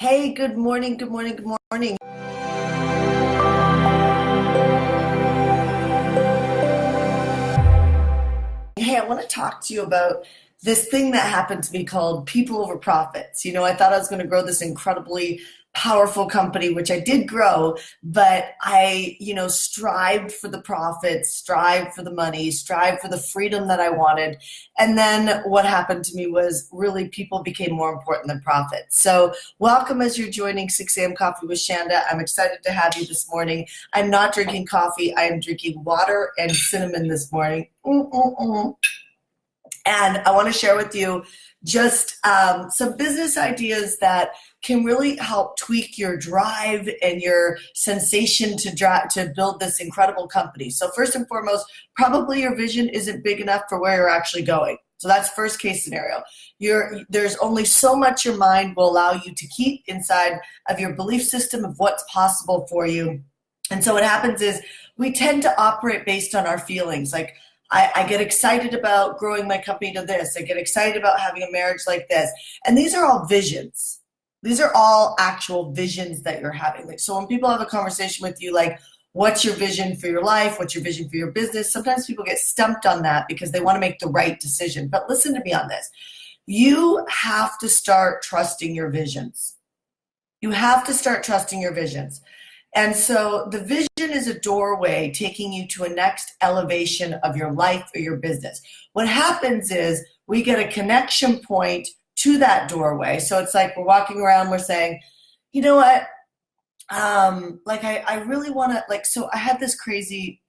Hey, good morning, good morning, good morning. Hey, I want to talk to you about this thing that happened to me called people over profits. I thought I was going to grow this incredibly powerful company, which I did grow, but I, strived for the profits, strived for the money, strived for the freedom that I wanted. And then what happened to me was really people became more important than profits. So welcome as you're joining 6 a.m. Coffee with Shanda. I'm excited to have you this morning. I'm not drinking coffee. I am drinking water and cinnamon this morning. And I want to share with you just some business ideas that can really help tweak your drive and your sensation to build this incredible company. So first and foremost, probably your vision isn't big enough for where you're actually going. So that's first case scenario. There's only so much your mind will allow you to keep inside of your belief system of what's possible for you. And so what happens is we tend to operate based on our feelings. Like, I get excited about growing my company to this. I get excited about having a marriage like this. And these are all visions. These are all actual visions that you're having. Like, so when people have a conversation with you, like, what's your vision for your life? What's your vision for your business? Sometimes people get stumped on that because they want to make the right decision. But listen to me on this. You have to start trusting your visions. You have to start trusting your visions. And so the vision is a doorway taking you to a next elevation of your life or your business. What happens is we get a connection point to that doorway. So it's like we're walking around, we're saying, you know what, I really want to, so I had this crazy,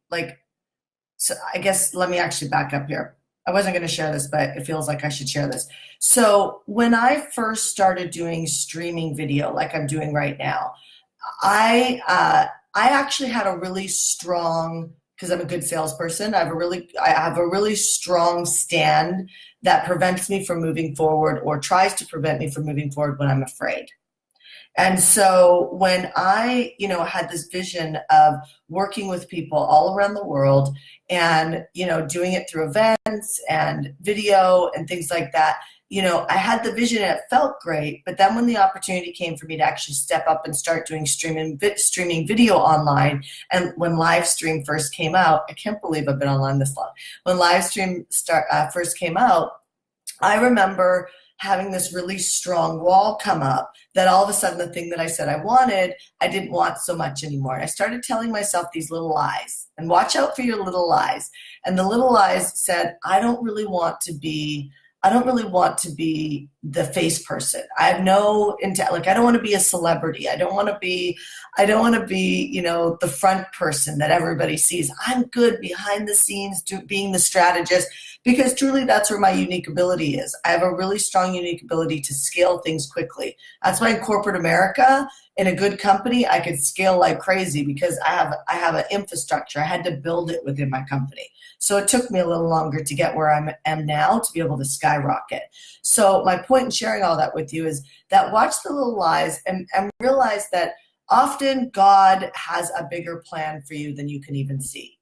so I guess let me actually back up here. I wasn't going to share this, but it feels like I should share this. So when I first started doing streaming video like I'm doing right now, I actually had a really strong, because I'm a good salesperson, I have a really strong stand that prevents me from moving forward or tries to prevent me from moving forward when I'm afraid. And so when I, had this vision of working with people all around the world and, doing it through events and video and things like that, I had the vision and it felt great. But then when the opportunity came for me to actually step up and start doing streaming video online, and when live stream first came out, I can't believe I've been online this long. When live stream first came out, I remember having this really strong wall come up that all of a sudden the thing that I said I wanted, I didn't want so much anymore. And I started telling myself these little lies, and watch out for your little lies. And the little lies said, I don't really want to be the face person. I have no intent. Like, I don't want to be a celebrity. I don't want to be, the front person that everybody sees. I'm good behind the scenes, being the strategist, because truly that's where my unique ability is. I have a really strong unique ability to scale things quickly. That's why in corporate America, in a good company, I could scale like crazy because I have an infrastructure. I had to build it within my company. So it took me a little longer to get where I am now to be able to skyrocket. So my point in sharing all that with you is that watch the little lies and realize that often God has a bigger plan for you than you can even see.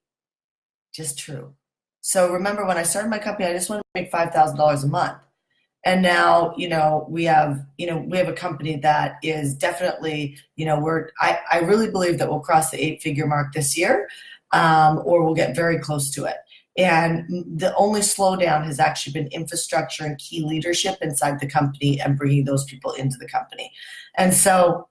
Just true. So remember, when I started my company, I just wanted to make $5,000 a month. And now, we have a company that is definitely, I really believe that we'll cross the 8-figure mark this year, or we'll get very close to it. And the only slowdown has actually been infrastructure and key leadership inside the company and bringing those people into the company. And so,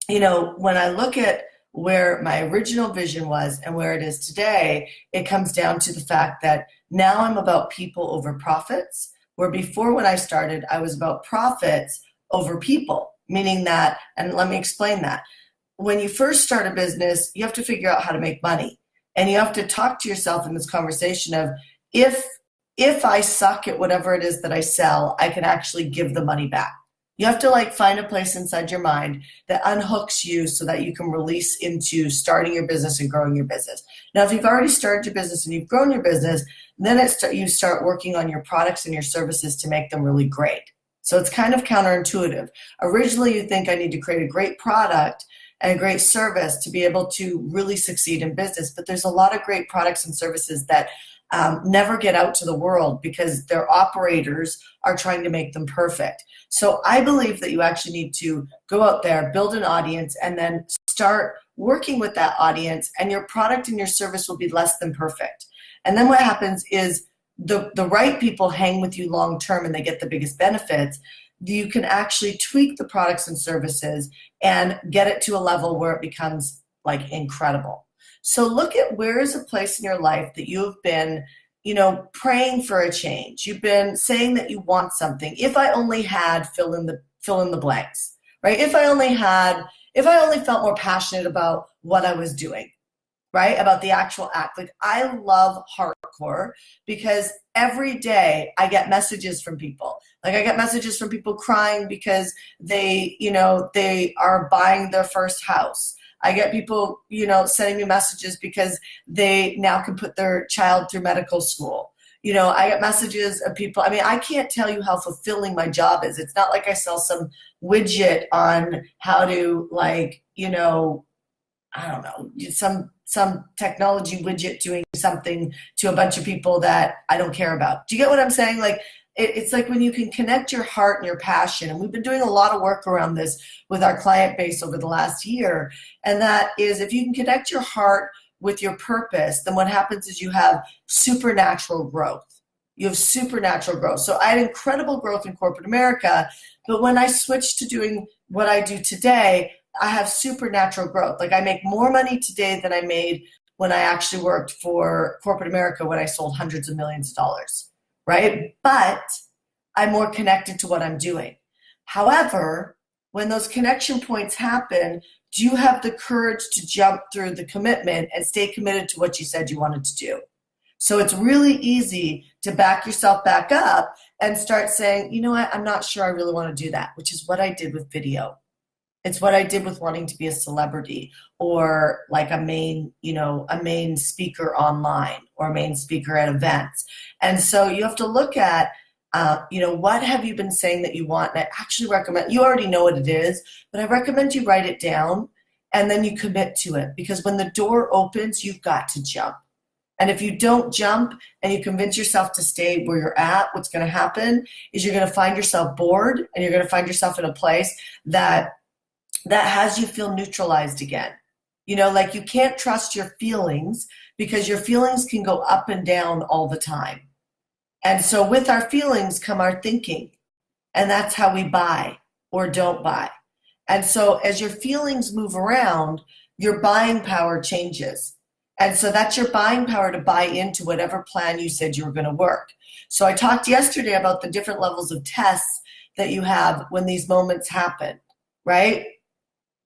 when I look at where my original vision was and where it is today, it comes down to the fact that now I'm about people over profits, where before when I started, I was about profits over people, meaning that, and let me explain that. When you first start a business, you have to figure out how to make money. And you have to talk to yourself in this conversation of, if I suck at whatever it is that I sell, I can actually give the money back. You have to find a place inside your mind that unhooks you so that you can release into starting your business and growing your business. Now, if you've already started your business and you've grown your business, then you start working on your products and your services to make them really great. So it's kind of counterintuitive. Originally, you think I need to create a great product and a great service to be able to really succeed in business. But there's a lot of great products and services that never get out to the world because their operators are trying to make them perfect. So I believe that you actually need to go out there, build an audience, and then start working with that audience, and your product and your service will be less than perfect. And then what happens is the right people hang with you long term and they get the biggest benefits. You can actually tweak the products and services and get it to a level where it becomes like incredible. So look at where is a place in your life that you have been, praying for a change. You've been saying that you want something. If I only had fill in the blanks, right? If I only felt more passionate about what I was doing, right? About the actual act. Like, I love HeartCore because every day I get messages from people. Like, I get messages from people crying because they are buying their first house. I get people, sending me messages because they now can put their child through medical school. I get messages of people. I mean, I can't tell you how fulfilling my job is. It's not like I sell some widget on how to, like, I don't know, some technology widget doing something to a bunch of people that I don't care about. Do you get what I'm saying? Like, it's like when you can connect your heart and your passion, and we've been doing a lot of work around this with our client base over the last year, and that is, if you can connect your heart with your purpose, then what happens is you have supernatural growth. You have supernatural growth. So I had incredible growth in corporate America, but when I switched to doing what I do today, I have supernatural growth. Like, I make more money today than I made when I actually worked for corporate America, when I sold hundreds of millions of dollars. Right? But I'm more connected to what I'm doing. However, when those connection points happen, do you have the courage to jump through the commitment and stay committed to what you said you wanted to do? So it's really easy to back yourself back up and start saying, you know what, I'm not sure I really want to do that, which is what I did with video. It's what I did with wanting to be a celebrity, or like a main speaker online, or a main speaker at events. And so you have to look at, what have you been saying that you want? And I actually recommend, you already know what it is, but I recommend you write it down and then you commit to it, because when the door opens, you've got to jump. And if you don't jump and you convince yourself to stay where you're at, what's going to happen is you're going to find yourself bored, and you're going to find yourself in a place that has you feel neutralized again. Like, you can't trust your feelings, because your feelings can go up and down all the time. And so with our feelings come our thinking, and that's how we buy or don't buy. And so as your feelings move around, your buying power changes. And so that's your buying power to buy into whatever plan you said you were going to work. So I talked yesterday about the different levels of tests that you have when these moments happen, right?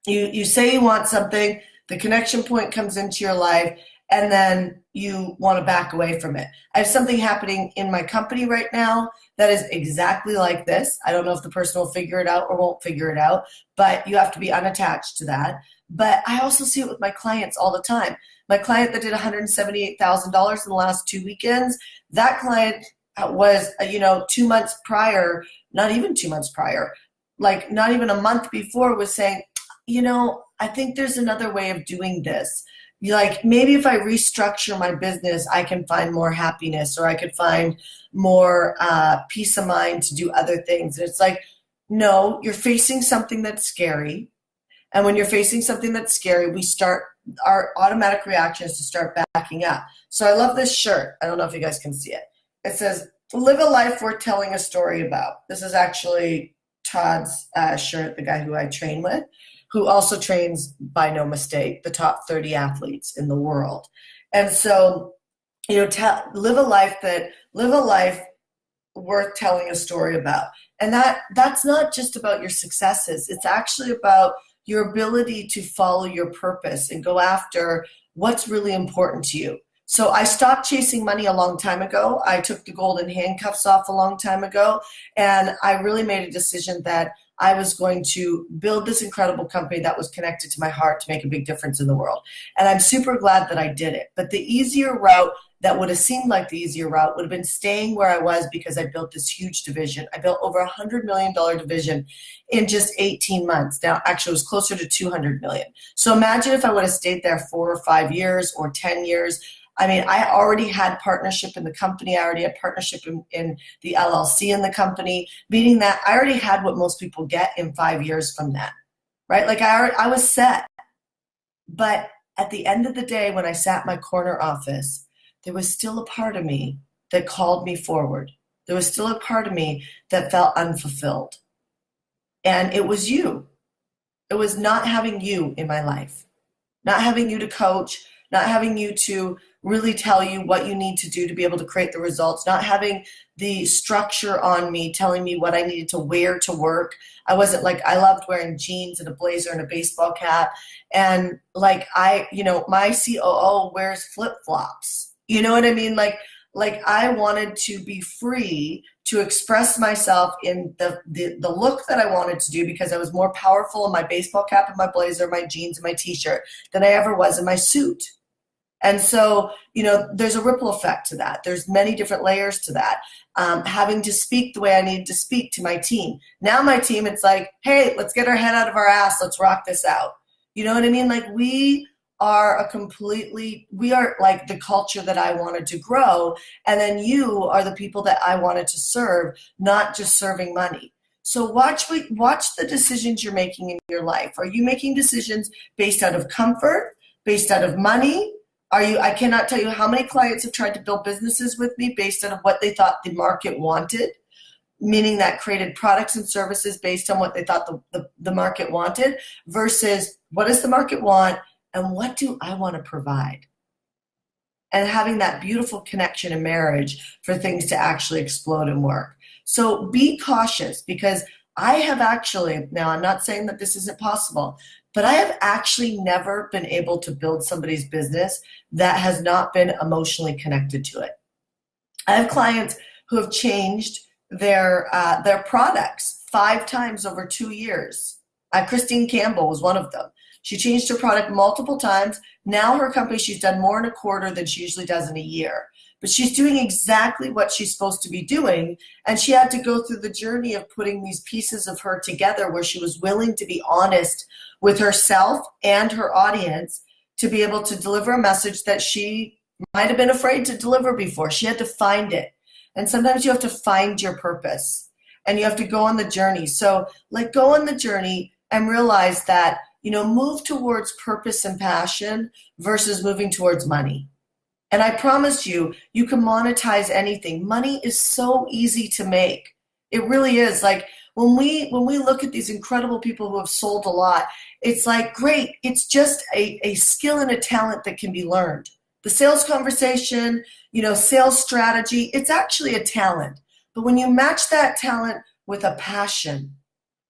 You say you want something, the connection point comes into your life, and then you want to back away from it. I have something happening in my company right now that is exactly like this. I don't know if the person will figure it out or won't figure it out, but you have to be unattached to that. But I also see it with my clients all the time. My client that did $178,000 in the last 2 weekends, that client was, 2 months prior, not even 2 months prior, like not even a month before, was saying, I think there's another way of doing this. Like, maybe if I restructure my business, I can find more happiness, or I could find more peace of mind to do other things. And it's like, no, you're facing something that's scary. And when you're facing something that's scary, our automatic reaction is to start backing up. So I love this shirt. I don't know if you guys can see it. It says, live a life worth telling a story about. This is actually Todd's shirt, the guy who I train with, who also trains, by no mistake, the top 30 athletes in the world. And so, live a life worth telling a story about. And that's not just about your successes. It's actually about your ability to follow your purpose and go after what's really important to you. So I stopped chasing money a long time ago. I took the golden handcuffs off a long time ago, and I really made a decision that I was going to build this incredible company that was connected to my heart to make a big difference in the world. And I'm super glad that I did it. But the easier route, that would have seemed like the easier route, would have been staying where I was, because I built this huge division. I built over $100 million division in just 18 months. Now, actually, it was closer to $200 million. So imagine if I would have stayed there 4 or 5 years or 10 years. I mean, I already had partnership in the company. I already had partnership in the LLC in the company, meaning that I already had what most people get in 5 years from that, right? Like I was set. But at the end of the day, when I sat in my corner office, there was still a part of me that called me forward. There was still a part of me that felt unfulfilled. And it was you. It was not having you in my life, not having you to coach, not having you to really tell you what you need to do to be able to create the results, not having the structure on me telling me what I needed to wear to work. I wasn't like, I loved wearing jeans and a blazer and a baseball cap. And like my COO wears flip-flops. You know what I mean? Like I wanted to be free to express myself in the look that I wanted to do, because I was more powerful in my baseball cap and my blazer, my jeans and my t-shirt than I ever was in my suit. And so, there's a ripple effect to that. There's many different layers to that. Having to speak the way I needed to speak to my team. Now my team, it's like, hey, let's get our head out of our ass. Let's rock this out. You know what I mean? Like we are like the culture that I wanted to grow. And then you are the people that I wanted to serve, not just serving money. So watch the decisions you're making in your life. Are you making decisions based out of comfort, based out of money? I cannot tell you how many clients have tried to build businesses with me based on what they thought the market wanted, meaning that created products and services based on what they thought the market wanted, versus what does the market want and what do I want to provide? And having that beautiful connection and marriage for things to actually explode and work. So be cautious, because I have actually, now I'm not saying that this isn't possible, but I have actually never been able to build somebody's business that has not been emotionally connected to it. I have clients who have changed their products 5 times over 2 years. Christine Campbell was one of them. She changed her product multiple times. Now her company, she's done more in a quarter than she usually does in a year. But she's doing exactly what she's supposed to be doing. And she had to go through the journey of putting these pieces of her together, where she was willing to be honest with herself and her audience to be able to deliver a message that she might have been afraid to deliver before. She had to find it. And sometimes you have to find your purpose and you have to go on the journey. So go on the journey and realize that, move towards purpose and passion versus moving towards money. And I promise you, you can monetize anything. Money is so easy to make. It really is. Like when we look at these incredible people who have sold a lot, it's like, great, it's just a skill and a talent that can be learned. The sales conversation, sales strategy, it's actually a talent. But when you match that talent with a passion,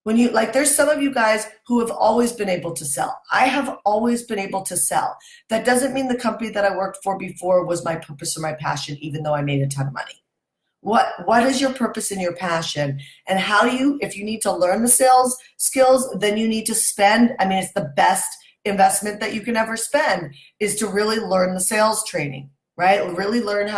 there's some of you guys who have always been able to sell. I have always been able to sell. That doesn't mean the company that I worked for before was my purpose or my passion, even though I made a ton of money. What is your purpose and your passion? And if you need to learn the sales skills, then you need to spend, it's the best investment that you can ever spend, is to really learn the sales training, right? Really learn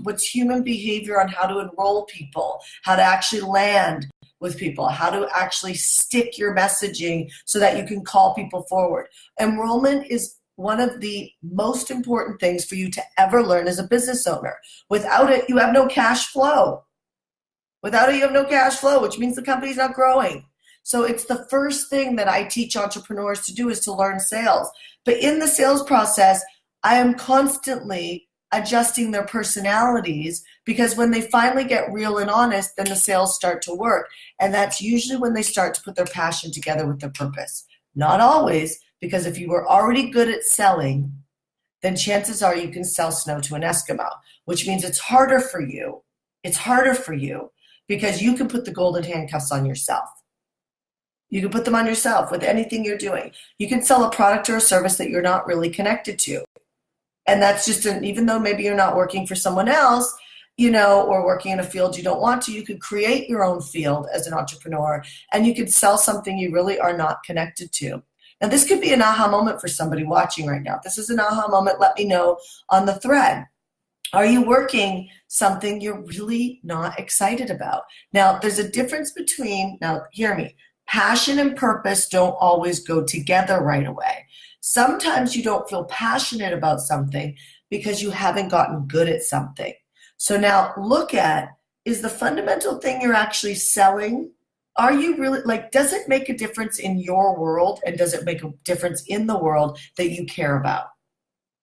what's human behavior on how to enroll people, how to actually land with people, how to actually stick your messaging so that you can call people forward. Enrollment is one of the most important things for you to ever learn as a business owner. Without it, you have no cash flow. Without it, you have no cash flow, which means the company's not growing. So it's the first thing that I teach entrepreneurs to do, is to learn sales. But in the sales process, I am constantly adjusting their personalities, because when they finally get real and honest, then the sales start to work. And that's usually when they start to put their passion together with their purpose. Not always, because if you were already good at selling, then chances are you can sell snow to an Eskimo, which means it's harder for you. It's harder for you because you can put the golden handcuffs on yourself. You can put them on yourself with anything you're doing. You can sell a product or a service that you're not really connected to. And that's just even though maybe you're not working for someone else, or working in a field you don't want to, you could create your own field as an entrepreneur, and you could sell something you really are not connected to. Now, this could be an aha moment for somebody watching right now. If this is an aha moment, let me know on the thread. Are you working something you're really not excited about? Now, there's a difference between, now hear me, passion and purpose don't always go together right away. Sometimes you don't feel passionate about something because you haven't gotten good at something. So now look at, is the fundamental thing you're actually selling, are you really, like, does it make a difference in your world, and does it make a difference in the world that you care about,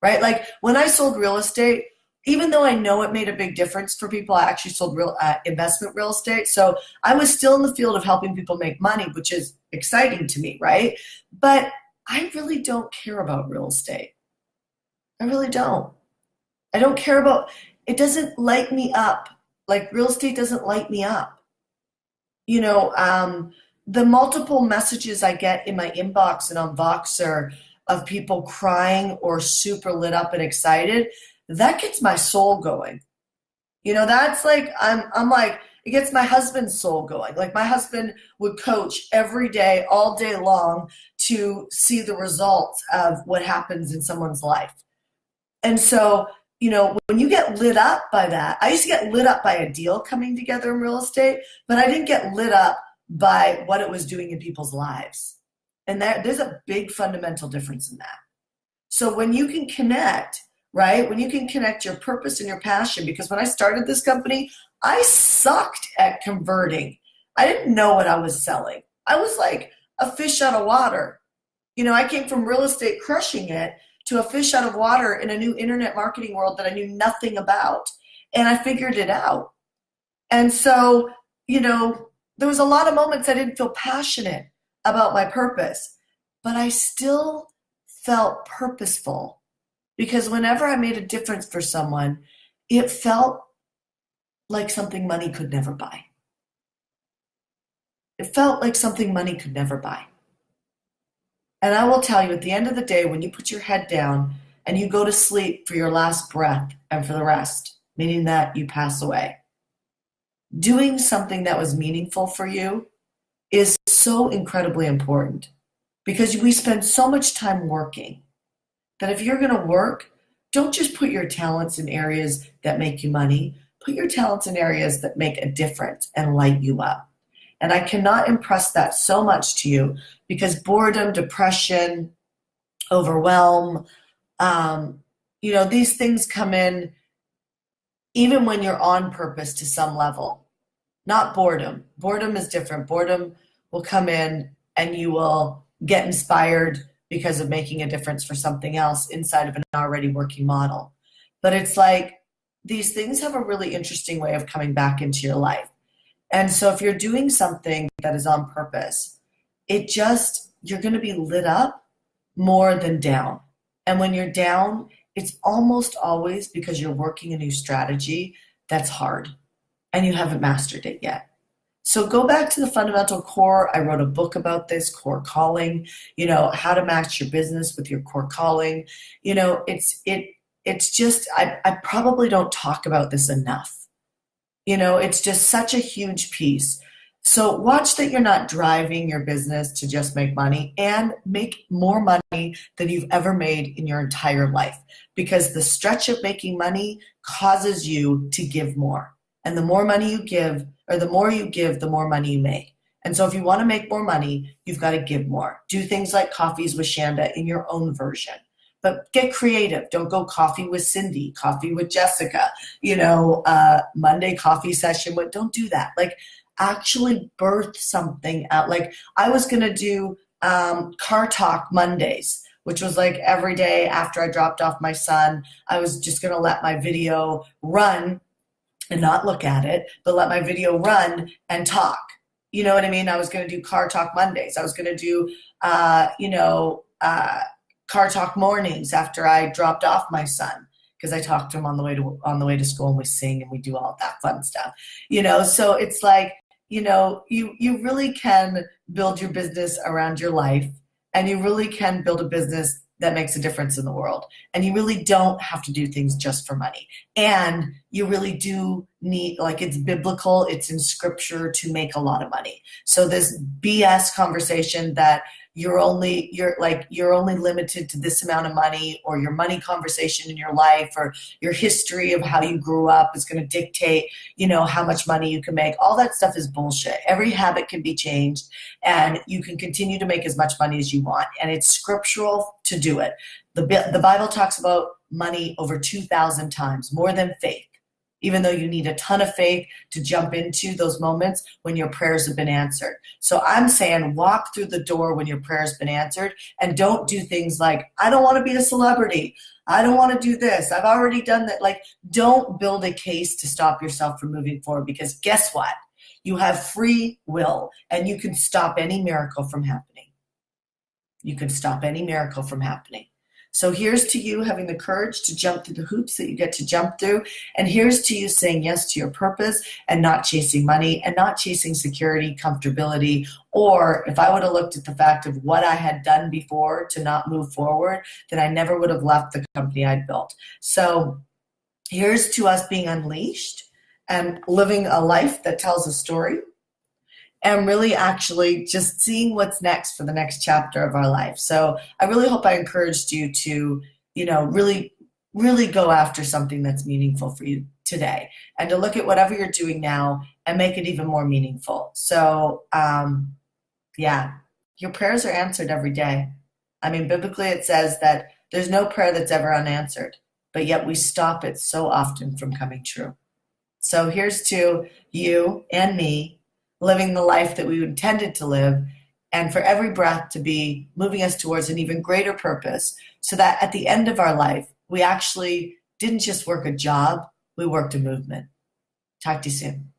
right? Like when I sold real estate, even though I know it made a big difference for people, I actually sold investment real estate. So I was still in the field of helping people make money, which is exciting to me, right? But I really don't care about real estate. I really don't. I don't care about, it doesn't light me up. Like real estate doesn't light me up. The multiple messages I get in my inbox and on Voxer of people crying or super lit up and excited, that gets my soul going. That's like, I'm like, it gets my husband's soul going. Like my husband would coach every day, all day long to see the results of what happens in someone's life. And so, when you get lit up by that, I used to get lit up by a deal coming together in real estate, but I didn't get lit up by what it was doing in people's lives. And there's a big fundamental difference in that. So when you can connect, right? When you can connect your purpose and your passion, because when I started this company, I sucked at converting. I didn't know what I was selling. I was like a fish out of water. I came from real estate crushing it to a fish out of water in a new internet marketing world that I knew nothing about. And I figured it out. And so, there was a lot of moments I didn't feel passionate about my purpose, but I still felt purposeful, because whenever I made a difference for someone, it felt like something money could never buy. It felt like something money could never buy. And I will tell you, at the end of the day, when you put your head down and you go to sleep for your last breath and for the rest, meaning that you pass away, doing something that was meaningful for you is so incredibly important, because we spend so much time working that if you're going to work, don't just put your talents in areas that make you money. Put your talents in areas that make a difference and light you up. And I cannot impress that so much to you, because boredom, depression, overwhelm, these things come in even when you're on purpose to some level. Not boredom. Boredom is different. Boredom will come in and you will get inspired because of making a difference for something else inside of an already working model. But it's like these things have a really interesting way of coming back into your life. And so if you're doing something that is on purpose, you're going to be lit up more than down. And when you're down, it's almost always because you're working a new strategy that's hard and you haven't mastered it yet. So go back to the fundamental core. I wrote a book about this, Core Calling, how to match your business with your core calling. It's just, I probably don't talk about this enough. It's just such a huge piece. So watch that you're not driving your business to just make money, and make more money than you've ever made in your entire life, because the stretch of making money causes you to give more. And the more money you give, or the more you give, the more money you make. And so if you want to make more money, you've got to give more. Do things like Coffees with Shanda in your own version. But get creative. Don't go coffee with Cindy, coffee with Jessica, Monday coffee session. Don't do that. Like, actually birth something out. Like, I was going to do Car Talk Mondays, which was like every day after I dropped off my son, I was just going to let my video run and not look at it, but let my video run and talk. You know what I mean? I was going to do Car Talk Mondays. I was going to do, Car Talk mornings after I dropped off my son, because I talked to him on the way to school, and we sing and we do all that fun stuff. So it's like, you really can build your business around your life, and you really can build a business that makes a difference in the world. And you really don't have to do things just for money. And you really do need, it's biblical, it's in scripture to make a lot of money. So this BS conversation that you're only limited to this amount of money, or your money conversation in your life, or your history of how you grew up is going to dictate, how much money you can make. All that stuff is bullshit. Every habit can be changed, and you can continue to make as much money as you want. And it's scriptural to do it. The Bible talks about money over 2,000 times, more than faith, even though you need a ton of faith to jump into those moments when your prayers have been answered. So I'm saying walk through the door when your prayer has been answered, and don't do things like, I don't want to be a celebrity. I don't want to do this. I've already done that. Like, don't build a case to stop yourself from moving forward, because guess what? You have free will, and you can stop any miracle from happening. You can stop any miracle from happening. So here's to you having the courage to jump through the hoops that you get to jump through. And here's to you saying yes to your purpose and not chasing money and not chasing security, comfortability. Or if I would have looked at the fact of what I had done before to not move forward, then I never would have left the company I'd built. So here's to us being unleashed and living a life that tells a story, and really actually just seeing what's next for the next chapter of our life. So I really hope I encouraged you to, really, really go after something that's meaningful for you today, and to look at whatever you're doing now and make it even more meaningful. So, your prayers are answered every day. I mean, biblically it says that there's no prayer that's ever unanswered, but yet we stop it so often from coming true. So here's to you and me living the life that we intended to live, and for every breath to be moving us towards an even greater purpose, so that at the end of our life, we actually didn't just work a job, we worked a movement. Talk to you soon.